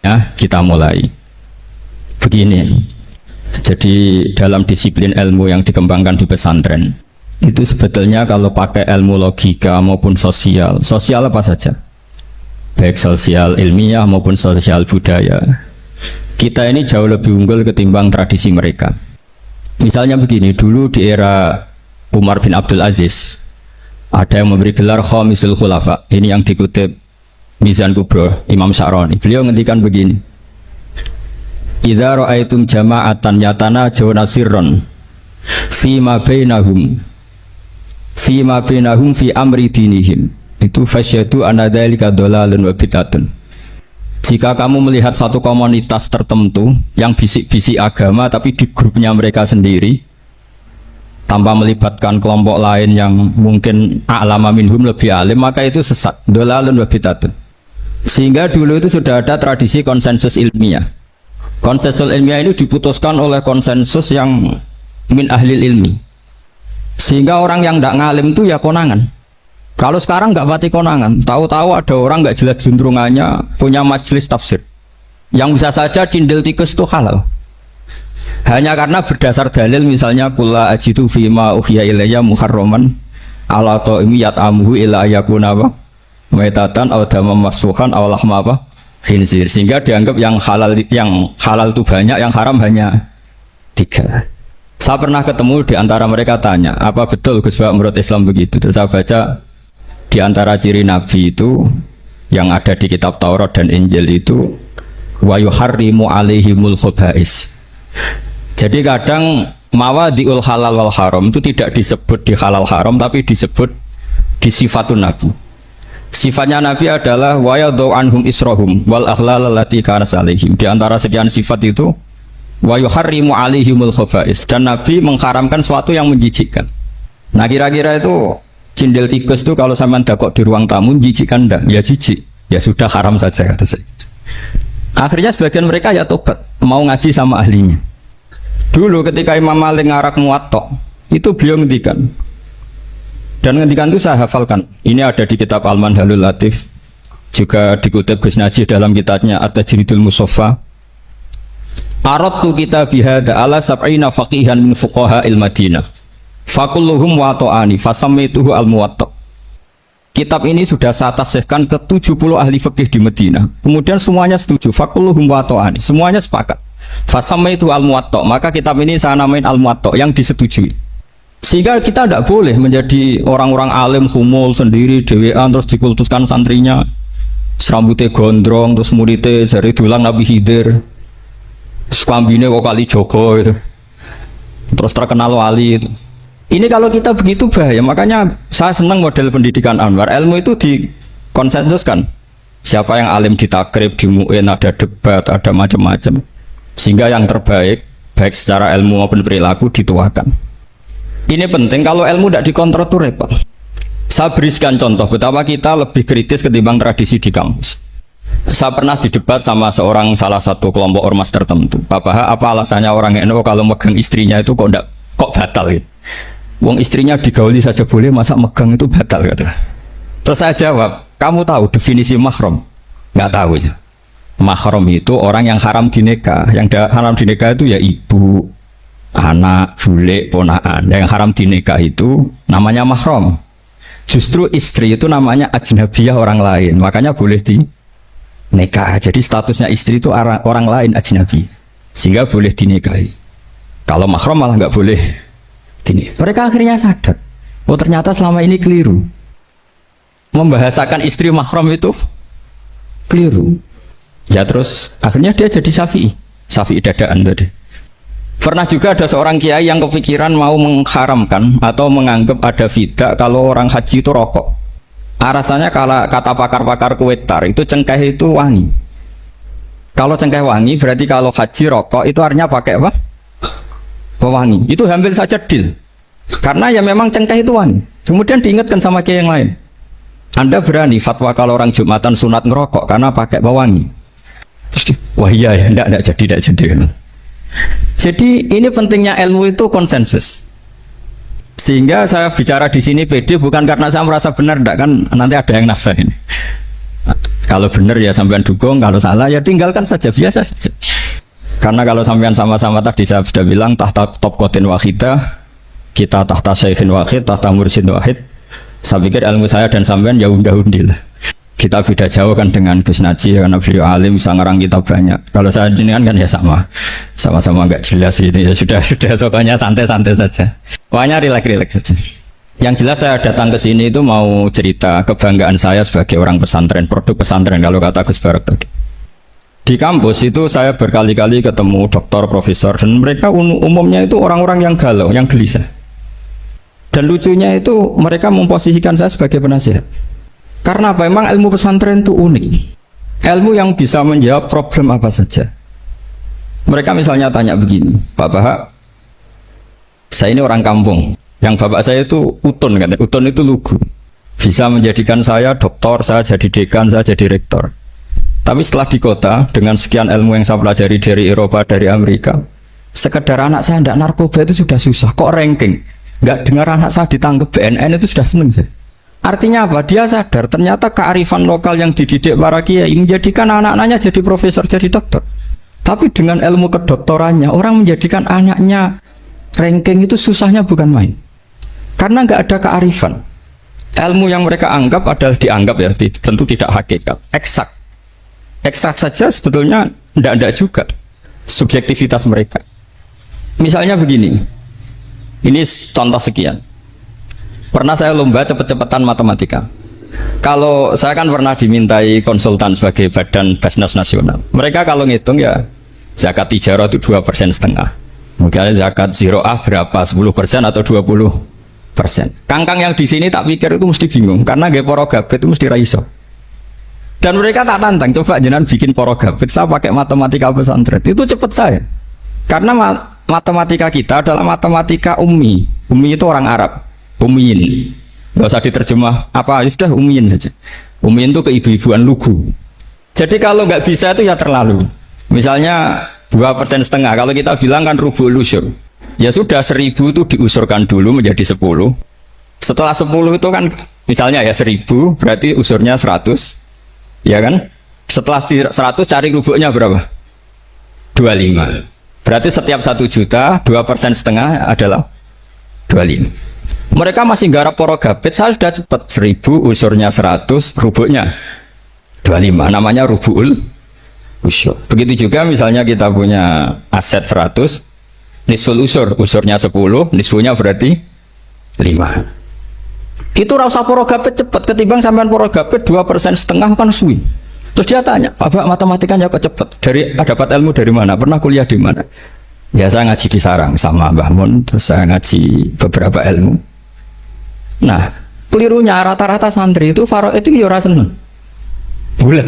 Ya, kita mulai. Begini. Jadi dalam disiplin ilmu yang dikembangkan di pesantren itu sebetulnya kalau pakai ilmu logika maupun sosial, sosial apa saja, baik sosial ilmiah maupun sosial budaya, kita ini jauh lebih unggul ketimbang tradisi mereka. Misalnya begini, dulu di era Umar bin Abdul Aziz ada yang memberi gelar Khamisul Khulafa. Ini yang dikutip Mizan Kubro Imam Sya'rani. Beliau ngendikan begini, idza ra'aitum jama'atan yatanajawna sirran fima bainahum fi amri dinihim, itu fasyadu anna dzalika dhalalun wa bid'atun. Jika kamu melihat satu komunitas tertentu yang bisik-bisik agama tapi di grupnya mereka sendiri tanpa melibatkan kelompok lain yang mungkin a'lama minhum, lebih alim, maka itu sesat, dhalalun wa bid'atun. Sehingga dulu itu sudah ada tradisi konsensus ilmiah. Konsensus ilmiah ini diputuskan oleh konsensus yang min ahli ilmi. Sehingga orang yang tidak ngalim itu ya konangan. Kalau sekarang nggak pati konangan, tahu-tahu ada orang nggak jelas juntrungannya punya majelis tafsir. Yang bisa saja cindil tikus itu halal. Hanya karena berdasar dalil, misalnya kula ajidu fima uhiya ilayya muharraman ala ta'imi yat'amuhu ila yakuna apa? Maitatan aw damam masfuhan aw lahma apa? Khinzir. Sehingga dianggap yang halal itu banyak, yang haram hanya 3. Saya pernah ketemu di antara mereka, tanya, apa betul Gus Bak menurut Islam begitu? Terus saya baca di antara ciri Nabi itu yang ada di kitab Taurat dan Injil itu wa yuharrimu alaihimul khaba'is. Jadi kadang mawadi'ul halal wal haram itu tidak disebut di halal haram, tapi disebut di sifatun Nabi. Sifatnya Nabi adalah wa yadau anhum israhum wal aghlal allati kanat alaihim. Di antara sekian sifat itu wa yuharrimu alaihimul khaba'is, dan Nabi mengharamkan sesuatu yang menjijikkan. Nah, kira-kira itu cindil tikus itu kalau sampean dakok di ruang tamu menjijikkan enggak? Ya jijik. Ya sudah, haram saja kata saya. Akhirnya sebagian mereka ya tobat, mau ngaji sama ahlinya. Dulu ketika Imam Malik ngarak Muwatta, itu beliau ngendikan. Dan ngendikan itu saya hafalkan. Ini ada di kitab Al-Manhalul Latif, juga dikutip Gus Najih dalam kitabnya At-Tajridul Musaffa. Aradtu kitabi hadza ala sab'ina faqihan min fuqaha il-Madinah. Fakulluhum wato'ani fasamituhu al-Muwatta. Kitab ini sudah saya tasihkan ke 70 ahli fikih di Madinah. Kemudian semuanya setuju. Fakulluhum wato'ani, semuanya sepakat. Fasamituhu al-Muwatta. Maka kitab ini saya namain al-Muwatta, yang disetujui. Sehingga kita tidak boleh menjadi orang-orang alim humul sendiri dewean terus dikultuskan santrinya, serambutnya gondrong, terus muridnya jari dulang Nabi Khidir, sekambine kok kali Joko gitu, terus terkenal wali itu. Ini kalau kita begitu bahaya. Makanya saya senang model pendidikan Anwar. Ilmu itu dikonsensuskan. Siapa yang alim ditakrib, di MUIN ada debat, ada macam-macam. Sehingga yang terbaik, baik secara ilmu maupun perilaku, dituakan. Ini penting. Kalau ilmu tidak dikontrol itu repot. Saya berikan contoh betapa kita lebih kritis ketimbang tradisi di kampus. Saya pernah didebat sama salah satu kelompok ormas tertentu. Bapak, apa alasannya orang NU kalau megang istrinya itu kok batal gitu? Wong istrinya digauli saja boleh, masa megang itu batal gitu. Terus saya jawab, kamu tahu definisi mahram? Nggak tahu ya. Mahram itu orang yang haram dinikah. Yang haram dinikah itu ya ibu, anak, bule, ponaan. Yang haram dinikah itu namanya mahram. Justru istri itu namanya ajnabiyah, orang lain. Makanya boleh dinikah. Jadi statusnya istri itu orang lain, ajnabi. Sehingga boleh dinikahi. Kalau mahram malah nggak boleh. Mereka akhirnya sadar, oh ternyata selama ini keliru. Membahasakan istri mahram itu keliru. Ya terus akhirnya dia jadi Syafi'i dadaan tadi. Pernah juga ada seorang kiai yang kepikiran mau mengharamkan atau menganggap ada fidah kalau orang haji itu rokok. Rasanya kalau kata pakar-pakar kuetar itu cengkeh itu wangi. Kalau cengkeh wangi berarti kalau haji rokok itu artinya pakai apa? Pewangi. Itu hampir saja deal. Karena ya memang cengkeh itu wangi. Kemudian diingatkan sama kiai yang lain. Anda berani fatwa kalau orang Jumatan sunat ngerokok karena pakai pewangi? Terus wah iya ya, enggak jadi. Jadi ini pentingnya ilmu itu konsensus. Sehingga saya bicara di sini pede bukan karena saya merasa benar, enggak, kan nanti ada yang nasihin. Kalau benar ya sampean dukung, kalau salah ya tinggalkan saja, biasa saja. Karena kalau sampean sama-sama tadi saya sudah bilang tahta topkotin wahidah, kita tahta syekhin wahid, tahta mursyid wahid. Saya pikir ilmu saya dan sampean ya unda-undi lah. Kita beda jauh kan dengan Gus Naji karena beliau alim, bisa ngarang kitab banyak. Kalau saya jenengan kan ya sama-sama nggak jelas ini ya sudah pokoknya santai-santai saja. Pokoknya rileks saja. Yang jelas saya datang ke sini itu mau cerita kebanggaan saya sebagai orang pesantren, produk pesantren kalau kata Gus Barak tadi. Di kampus itu saya berkali-kali ketemu doktor, profesor, dan mereka umumnya itu orang-orang yang galau, yang gelisah. Dan lucunya itu mereka memposisikan saya sebagai penasihat. Karena apa? Memang ilmu pesantren itu unik. Ilmu yang bisa menjawab problem apa saja. Mereka misalnya tanya begini, Pak Bahak, saya ini orang kampung. Yang bapak saya itu utun kan, utun itu lugu. Bisa menjadikan saya doktor, saya jadi dekan, saya jadi rektor. Tapi setelah di kota, dengan sekian ilmu yang saya pelajari dari Eropa, dari Amerika, sekedar anak saya tidak narkoba itu sudah susah. Kok ranking? Nggak dengar anak saya ditangkap BNN itu sudah seneng saya. Artinya apa? Dia sadar ternyata kearifan lokal yang dididik para kiai menjadikan anak-anaknya jadi profesor, jadi dokter. Tapi dengan ilmu kedoktorannya, orang menjadikan anaknya ranking itu susahnya bukan main. Karena nggak ada kearifan. Ilmu yang mereka anggap adalah dianggap ya, tentu tidak hakikat, eksak. Eksak saja sebetulnya tidak juga subjektivitas mereka. Misalnya begini, ini contoh sekian. Pernah saya lomba cepet-cepetan matematika. Kalau saya kan pernah dimintai konsultan sebagai badan Basnas Nasional. Mereka kalau ngitung ya zakat tijarah itu 2,5%. Mungkin zakat ziroah berapa? 10% atau 20%. Kangkang yang di sini tak pikir itu mesti bingung karena gaya porogabit itu mesti raiso. Dan mereka tak tantang, coba jenengan bikin porogabit, saya pakai matematika pesantren itu cepet saya. Karena matematika kita adalah matematika ummi. Ummi itu orang Arab, ummiin. Gak usah diterjemah apa, sudah ummiin saja. Ummiin itu keibu-ibuan lugu. Jadi kalau nggak bisa itu ya terlalu. Misalnya 2,5%. Kalau kita bilang kan rubu'ul usyur. Ya sudah 1.000 itu diusurkan dulu menjadi 10. Setelah 10 itu kan misalnya ya 1.000 berarti usurnya 100. Ya kan? Setelah 100 cari rubuknya berapa? 25. Berarti setiap 1 juta 2,5% adalah 25. Mereka masih garap porogabit, saya sudah cepat 1.000 usurnya 100, rubuknya 25. Namanya rubu'ul usyur. Begitu juga misalnya kita punya aset 100, nisful usur, usurnya 10, nisfunya berarti 5. Itu rasa porogabit cepat ketimbang sampean porogabit 2,5% kan suwi. Terus dia tanya, Pak matematikanya kok cepat? Dapat ilmu dari mana? Pernah kuliah di mana? Ya saya ngaji di Sarang sama Mbah Mun, terus saya ngaji beberapa ilmu. Nah, kelirunya rata-rata santri itu faro itu ya ora seneng. Bulat.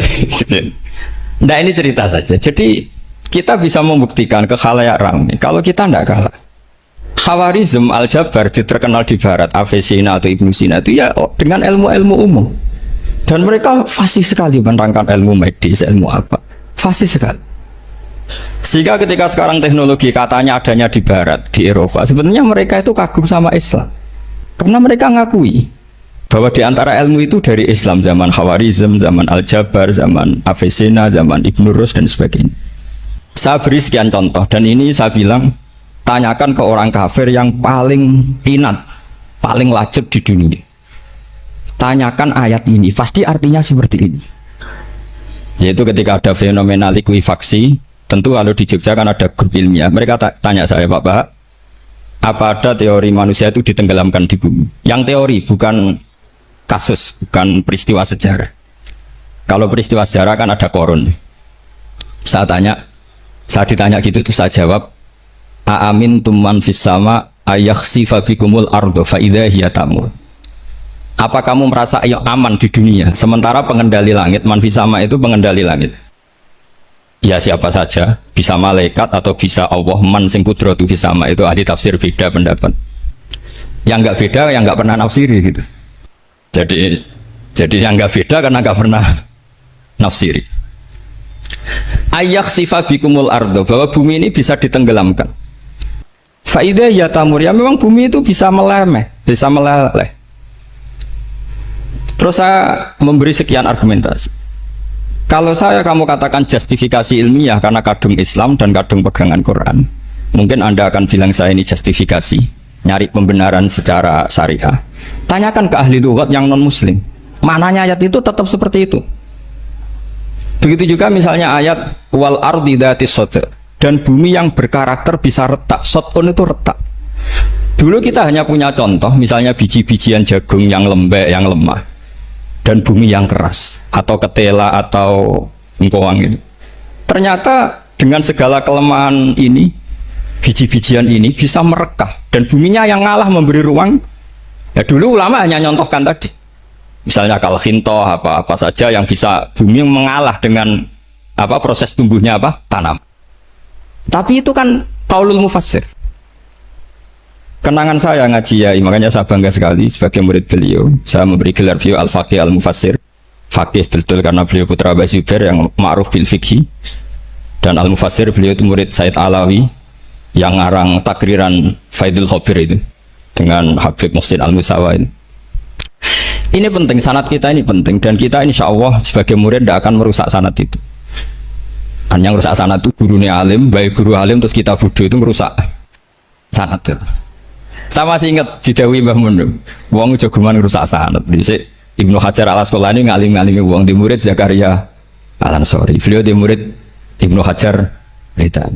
Nah ini cerita saja. Jadi kita bisa membuktikan ke khalayak ramai kalau kita tidak kalah. Khawarizm Al-Jabar terkenal di barat, Avicenna atau Ibnu Sina itu ya dengan ilmu-ilmu umum. Dan mereka fasih sekali menerangkan ilmu medis, ilmu apa. Fasih sekali. Sehingga ketika sekarang teknologi katanya adanya di barat, di Eropa, sebenarnya mereka itu kagum sama Islam. Karena mereka ngakui bahwa di antara ilmu itu dari Islam, zaman Khawarizm, zaman Al-Jabar, zaman Avicenna, zaman Ibnu Rus dan sebagainya. Saya beri sekian contoh dan ini saya bilang tanyakan ke orang kafir yang paling inat, paling lacip di dunia. Tanyakan ayat ini, pasti artinya seperti ini. Yaitu ketika ada fenomena likuifaksi, tentu kalau di Jogja kan ada grup ilmiah. Mereka tanya saya, Pak Bahak, apa ada teori manusia itu ditenggelamkan di bumi? Yang teori, bukan kasus, bukan peristiwa sejarah. Kalau peristiwa sejarah kan ada korun. Saya ditanya gitu, itu saya jawab, Aamin tumman fis sama ayakhsifa bikumul ardo fa idza hiya tamur. Apa kamu merasa aman di dunia sementara pengendali langit, man fis sama itu pengendali langit? Ya siapa saja, bisa malaikat atau bisa Allah, man sing kudratu fis sama, itu ahli tafsir beda pendapat. Yang enggak beda yang enggak pernah nafsiri gitu. Jadi yang enggak beda karena enggak pernah nafsiri. Ayakhsifa bikumul ardo, bahwa bumi ini bisa ditenggelamkan. Faidah ya tamur, ya memang bumi itu bisa meleleh, bisa meleleh. Terus saya memberi sekian argumentasi. Kalau kamu katakan justifikasi ilmiah karena kadung Islam dan kadung pegangan Quran, mungkin Anda akan bilang saya ini justifikasi, nyari pembenaran secara syariah. Tanyakan ke ahli lughat yang non muslim, maknanya ayat itu tetap seperti itu. Begitu juga misalnya ayat wal ardi dzati sodq, dan bumi yang berkarakter bisa retak. Sodqun itu retak. Dulu kita hanya punya contoh, misalnya biji-bijian jagung yang lembek, yang lemah, dan bumi yang keras, atau ketela, atau engkoang itu. Ternyata dengan segala kelemahan ini, biji-bijian ini bisa merekah, dan buminya yang ngalah memberi ruang. Ya dulu ulama hanya nyontohkan tadi, misalnya kalau khintoh, apa saja yang bisa bumi mengalah dengan proses tumbuhnya tanam. Tapi itu kan qaulul mufassir. Kenangan saya ngaji Yai, makanya saya bangga sekali sebagai murid beliau. Saya memberi gelar beliau Al-Faqih Al-Mufassir. Faqih betul karena beliau putra Abu Zubair yang ma'ruf bil fiqhi. Dan Al-Mufassir beliau itu murid Said Alawi yang ngarang takriran Faidul Khabir itu dengan Habib Muhsin Al-Musawa ini. Ini penting, sanad kita ini penting, dan kita insya Allah sebagai murid tidak akan merusak sanad itu. Dan yang merusak sanad itu gurunya alim, baik guru alim terus kita bodoh itu merusak sanad itu. Saya masih ingat didawi Mbah Mun, wong jagoan rusak sanad. Dhisik Ibnu Hajar Al-Asqalani ngalim-ngalimi wong di murid Zakaria Al-Ansori. Beliau di murid Ibnu Hajar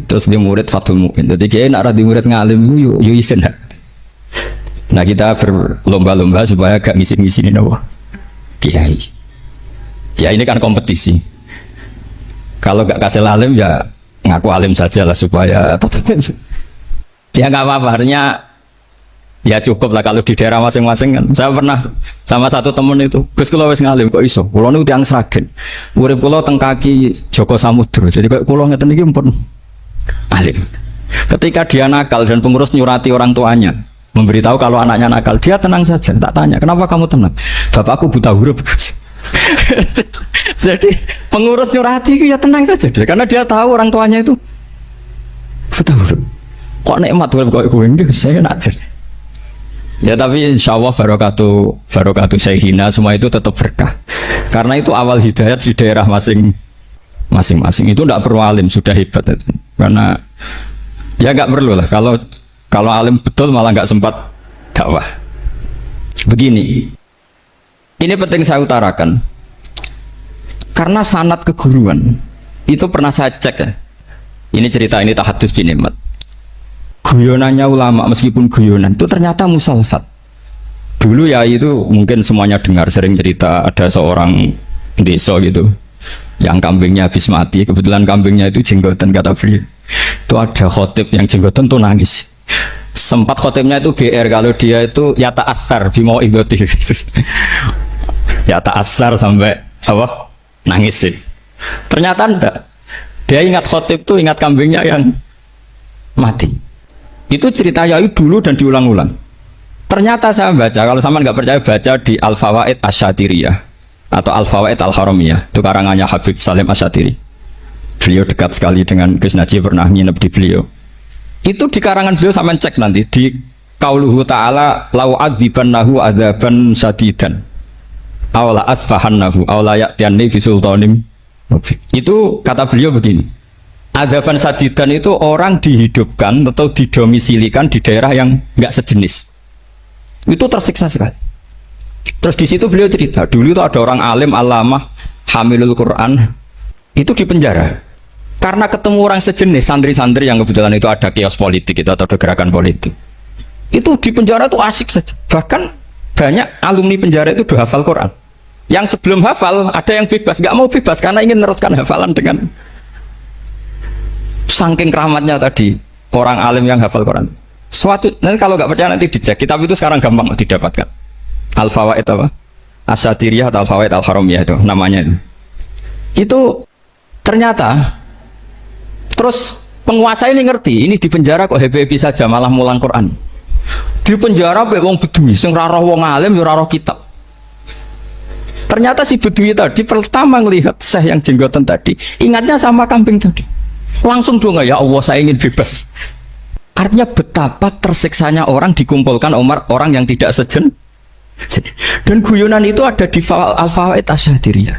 terus di murid Fathul Mu'in. Jadi kiai nak di murid ngalim yo isin. Nah, kita berlomba-lomba supaya gak ngisin-ngisinin apa kiai. Ya ini kan kompetisi. Kalau gak kasih alim ya ngaku alim saja lah supaya ya nggak apa-apa. Artinya ya cukup lah kalau di daerah masing-masing kan. Saya pernah sama satu temen itu, Gus kula wis ngalim kok iso. Kula niku tiyang Sragen. Urip kula teng kaki Joko Samudra. Jadi kok kula ngeten iki pun alim. Ketika dia nakal dan pengurus nyurati orang tuanya, memberitahu kalau anaknya nakal, dia tenang saja. Tak tanya, "Kenapa kamu tenang?" "Bapakku buta huruf." Jadi pengurus nyurati itu ya tenang saja dia, karena dia tahu orang tuanya itu buta huruf. Kok nikmat huruf kok kowe iki saya nak. Ya tapi insya Allah barokatuh Syekhina semua itu tetap berkah. Karena itu awal hidayat di daerah masing-masing itu tidak perlu alim, sudah hebat itu. Karena ya nggak perlu lah, kalau alim betul malah nggak sempat dakwah. Begini, ini penting saya utarakan. Karena sanad keguruan itu pernah saya cek ya. Ini cerita ini tahadus bin Nikmat. Guyonannya ulama meskipun guyonan itu ternyata musalsat. Dulu ya itu mungkin semuanya dengar sering cerita ada seorang desa gitu yang kambingnya habis mati, kebetulan kambingnya itu jenggotan kata beliau. Itu ada khotib yang jenggotan tuh nangis. Sempat khotibnya itu GR kalau dia itu ya ta'assar bimau idoti. Ya ta'assar sampai nangis sih. Ternyata enggak. Dia ingat khotib tuh ingat kambingnya yang mati. Itu cerita Yai dulu dan diulang-ulang. Ternyata saya baca, kalau sama nggak percaya baca di Al-Fawaid Asy-Syatiriyah atau Al-Fawaid Al-Haramiyah, itu karangannya Habib Salim Asy-Syatiri. Beliau dekat sekali dengan Gus Najib, pernah nginep di beliau. Itu di karangan beliau sama cek nanti di qauluhu ta'ala lau adzibannahu adzaban syadidan aw la asfahannahu aw la ya'tiyanni bi sultanim. Itu kata beliau begini. Adzaban sadidan itu orang dihidupkan atau didomisilikan di daerah yang nggak sejenis. Itu tersiksa sekali. Terus di situ beliau cerita, dulu itu ada orang alim alamah hamilul Quran itu di penjara karena ketemu orang sejenis, santri-santri yang kebetulan itu ada kios politik itu atau ada gerakan politik. Itu di penjara itu asik saja. Bahkan banyak alumni penjara itu udah hafal Quran. Yang sebelum hafal ada yang bebas, nggak mau bebas karena ingin meneruskan hafalan dengan saking keramatnya tadi orang alim yang hafal Quran. Nanti kalau nggak percaya nanti dicek. Kitab itu sekarang gampang didapatkan. Al-Fawaid Asy-Syatiriyah atau Al-Fawaid Al-Haramiyah itu namanya. Itu ternyata terus penguasa ini ngerti, ini di penjara kok happy saja malah mulang Quran. Di penjara be wong bedui sing ora roh wong alim ya ora roh kitab. Ternyata si bedui tadi pertama melihat syekh yang jenggotan tadi, ingatnya sama kambing tadi. Langsung dong, ya Allah saya ingin bebas. Artinya betapa tersiksanya orang dikumpulkan orang yang tidak sejen. Dan guyonan itu ada di Al-Fawaid Asy-Syatiriyah.